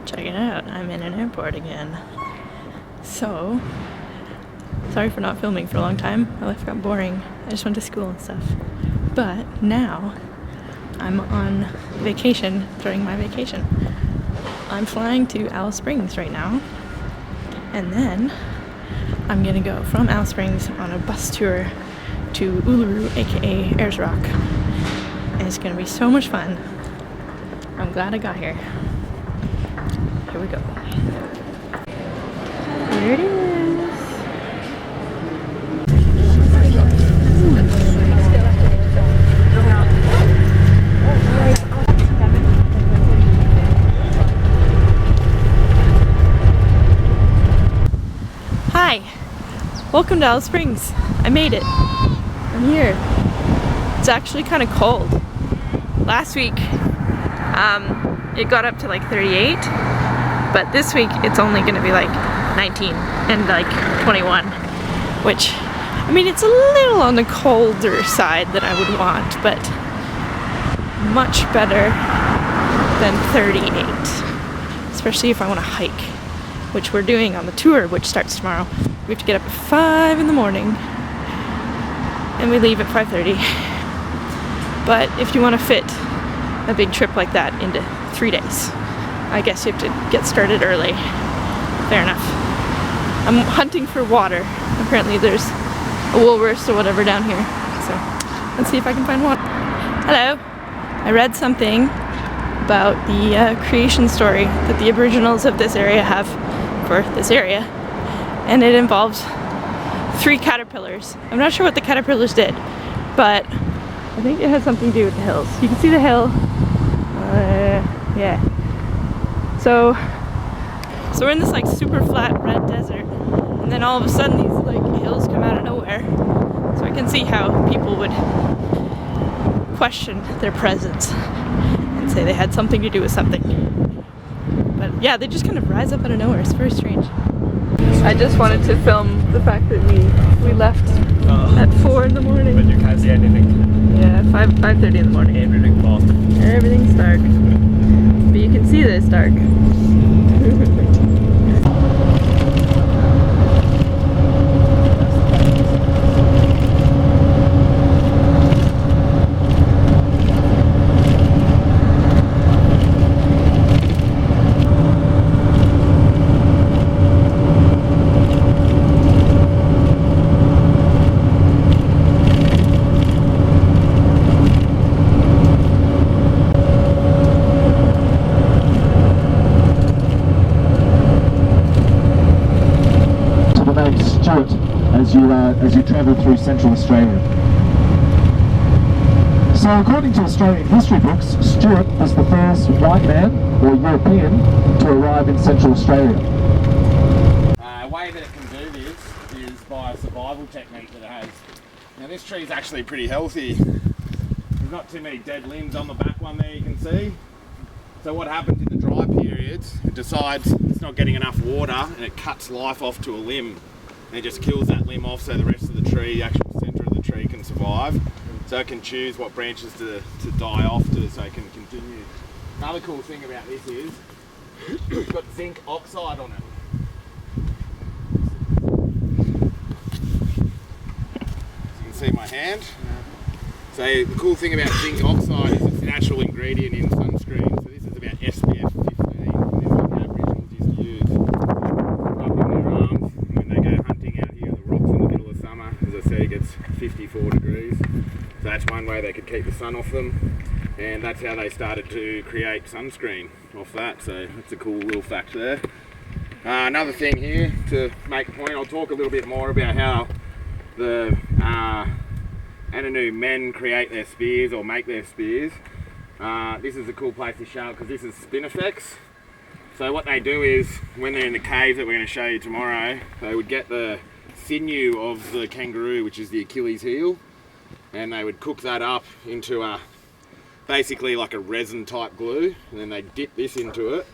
Check it out, I'm in an airport again. So, sorry for not filming for a long time. My life got boring. I just went to school and stuff. But now, I'm on vacation during my vacation. I'm flying to Alice Springs right now. And then, I'm gonna go from Alice Springs on a bus tour to Uluru, aka Ayers Rock. And it's gonna be so much fun. I'm glad I got here. Here we go. Here it is. Hi, welcome to Alice Springs. I made it. I'm here. It's actually kind of cold. Last week, it got up to like 38, but this week it's only gonna be like 19 and like 21, which, I mean, it's a little on the colder side than I would want, but much better than 38, especially if I want to hike, which we're doing on the tour, which starts tomorrow. We have to get up at 5 in the morning and we leave at 5:30. But if you want to fit a big trip like that into 3 days, I guess you have to get started early. Fair enough. I'm hunting for water. Apparently there's a Woolworths or whatever down here. So let's see if I can find water. Hello. I read something about the creation story that the Aboriginals of this area have for this area. And it involves 3 caterpillars. I'm not sure what the caterpillars did, but I think it has something to do with the hills. You can see the hill. Yeah. So we're in this like super flat red desert, and then all of a sudden these like hills come out of nowhere. So I can see how people would question their presence and say they had something to do with something. But yeah, they just kind of rise up out of nowhere. It's very strange. I just wanted to film the fact that we left at 4 in the morning. But you can't see anything. Yeah, 5:30 in the morning. Everything lost. Everything's dark. But you can see that it's dark. As you travel through Central Australia. So according to Australian history books, Stuart was the first white man or European to arrive in Central Australia. A way that it can do this is by a survival technique that it has. Now this tree is actually pretty healthy. There's not too many dead limbs on the back one there, you can see. So what happens in the dry periods, it decides it's not getting enough water and it cuts life off to a limb. And it just kills that limb off so the rest of the tree, the actual centre of the tree, can survive. So it can choose what branches to die off to so it can continue. Another cool thing about this is it's got zinc oxide on it. So you can see my hand. So the cool thing about zinc oxide is it's a natural ingredient in sunscreen. So this is about SPF 15. This is what the Aboriginals used to use. Up in their arms when they go hunting out here in the rocks in the middle of summer. As I say, it gets 54 degrees. So that's one way they could keep the sun off them. And that's how they started to create sunscreen off that. So that's a cool little fact there. Another thing here to make a point, I'll talk a little bit more about how the Anu men create their spears or make their spears. This is a cool place to show it because this is spinifex. So what they do is, when they're in the cave that we're going to show you tomorrow, they would get the sinew of the kangaroo, which is the Achilles heel, and they would cook that up into a basically like a resin type glue, and then they'd dip this into it,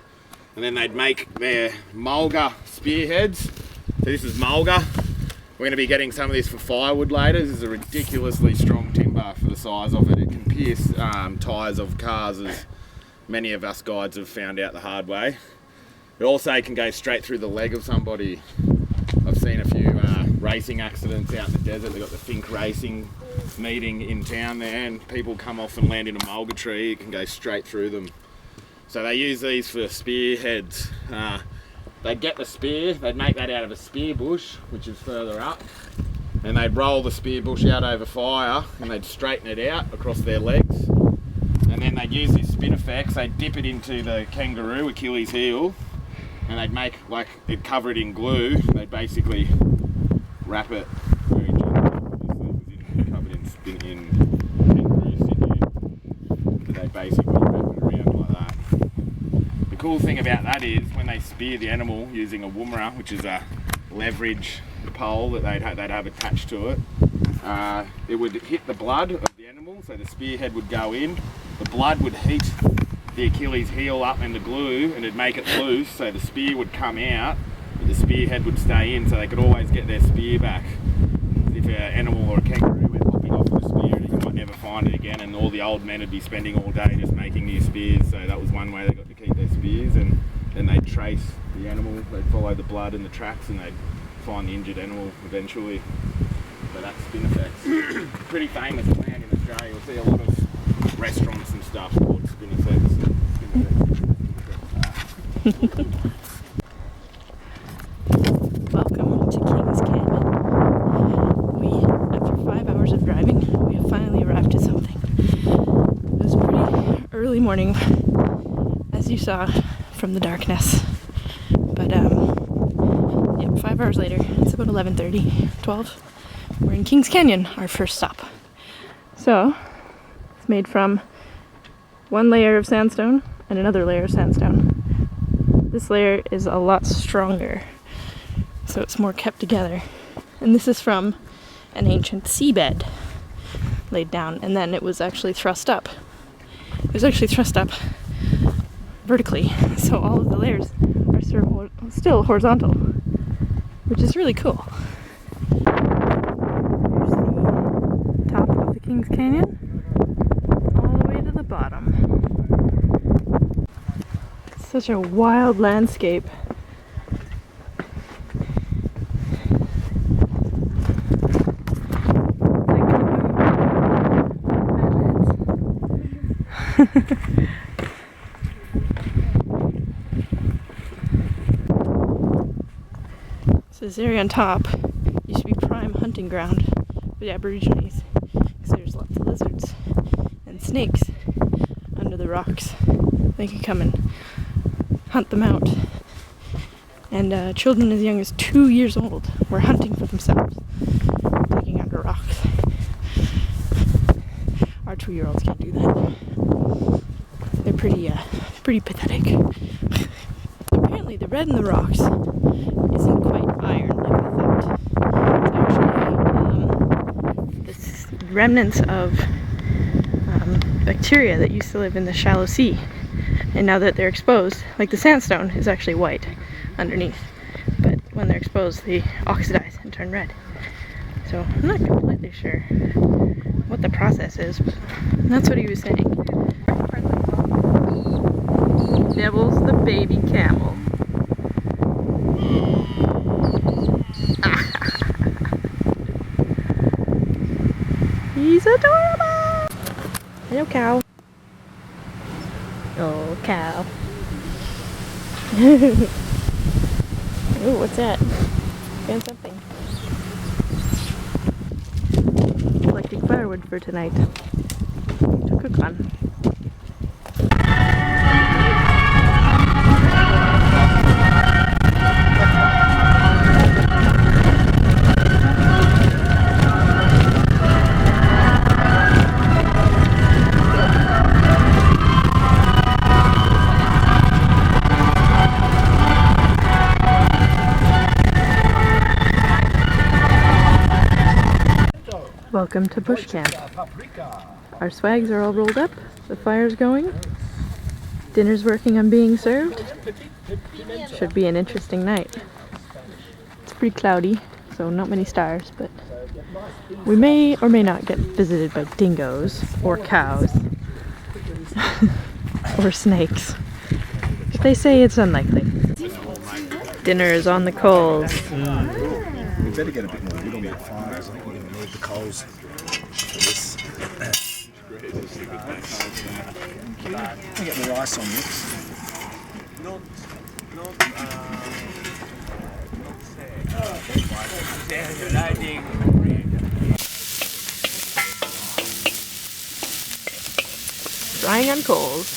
and then they'd make their mulga spearheads. So this is mulga. We're going to be getting some of this for firewood later. This is a ridiculously strong timber for the size of it. It can pierce tyres of cars, as many of us guides have found out the hard way. It also can go straight through the leg of somebody. I've seen a few racing accidents out in the desert. They've got the Think Racing meeting in town there, and people come off and land in a mulga tree. It can go straight through them. So they use these for spearheads. They'd get the spear, they'd make that out of a spear bush, which is further up, and they'd roll the spear bush out over fire, and they'd straighten it out across their legs. And then they'd use this spin effects, they'd dip it into the kangaroo Achilles heel, and they'd make, like, they'd cover it in glue. They'd basically wrap it very gently, covered in kangaroo sinew. But they basically wrap it around like that. The cool thing about that is when they spear the animal using a woomera, which is a leverage pole that they'd have attached to it would hit the blood of the animal, so the spearhead would go in, the blood would heat the Achilles heel up in the glue and it'd make it loose, so the spear would come out but the spearhead would stay in, so they could always get their spear back. If an animal or a kangaroo went hopping off with a spear, you might never find it again, and all the old men would be spending all day just making new spears. So that was one way they got to keep their spears, and then they'd trace the animal, they'd follow the blood and the tracks, and they'd find the injured animal eventually. So that's spin effects. Pretty famous plant in Australia. You'll see a lot of restaurants and stuff called spin effects. Welcome to Kings Canyon. After 5 hours of driving, we have finally arrived at something. It was a pretty early morning, as you saw from the darkness. But yeah, 5 hours later, it's about 11:30, 12. We're in Kings Canyon, our first stop. So, it's made from one layer of sandstone and another layer of sandstone. This layer is a lot stronger, so it's more kept together. And this is from an ancient seabed laid down, and then it was actually thrust up. It was actually thrust up vertically, so all of the layers are still horizontal, which is really cool. There's the top of the Kings Canyon, all the way to the bottom. It's such a wild landscape. So this area on top used to be prime hunting ground for the Aborigines, because there's lots of lizards and snakes under the rocks. They could come and hunt them out. And children as young as 2 years old were hunting for themselves, digging under rocks. Our 2-year-olds can't do that. They're pretty pathetic. Apparently the red in the rocks isn't quite iron like I thought. It's actually the remnants of bacteria that used to live in the shallow sea. And now that they're exposed, like the sandstone is actually white underneath. But when they're exposed, they oxidize and turn red. So I'm not completely sure what the process is, but that's what he was saying. Nibbles the baby camel. He's adorable! Hello, cow. Oh, cow. Ooh, what's that? Found something. Collecting firewood for tonight to cook on. Welcome to bush camp. Our swags are all rolled up, the fire's going, dinner's working on being served. Should be an interesting night. It's pretty cloudy, so not many stars, but we may or may not get visited by dingoes or cows or snakes. But they say it's unlikely. Dinner is on the coals. We better get a bit more wood on that fire, because I think we're going to need the coals for this. We'll get the rice on this. Frying on coals.